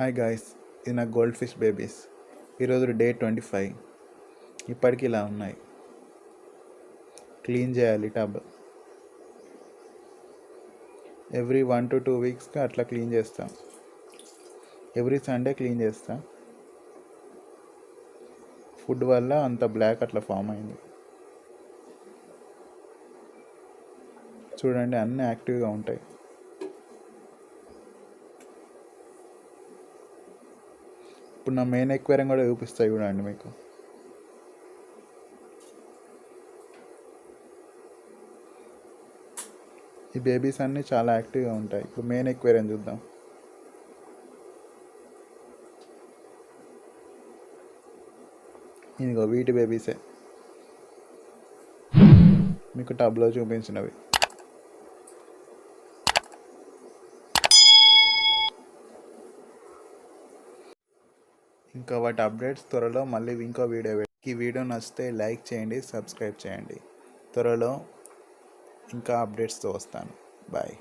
Hi guys, ఇది నా gold fish babies. ఈరోజు డే 25. ఇప్పటికి ఇలా ఉన్నాయి. క్లీన్ చేయాలి టబ్. ఎవ్రీ 1 to 2 వీక్స్కి అట్లా క్లీన్ చేస్తాం. ఎవ్రీ సండే క్లీన్ చేస్తా. ఫుడ్ వల్ల అంత బ్లాక్ అట్లా ఫామ్ అయింది. చూడండి, అన్నీ యాక్టివ్గా ఉంటాయి. ఇప్పుడు నా మెయిన్ ఎక్వేరియం కూడా చూపిస్తాయి చూడండి మీకు. ఈ బేబీస్ అన్నీ చాలా యాక్టివ్గా ఉంటాయి. ఇప్పుడు మెయిన్ ఎక్వేరియం చూద్దాం. ఇదిగో వీటి బేబీసే మీకు టబ్లో చూపించినవి. ఇంకా వాటి అప్డేట్స్ త్వరలో మళ్ళీ ఇంకో వీడియో. ఈ వీడియో నచ్చితే లైక్ చేయండి, సబ్స్క్రైబ్ చేయండి. త్వరలో ఇంకా అప్డేట్స్తో వస్తాను. బాయ్.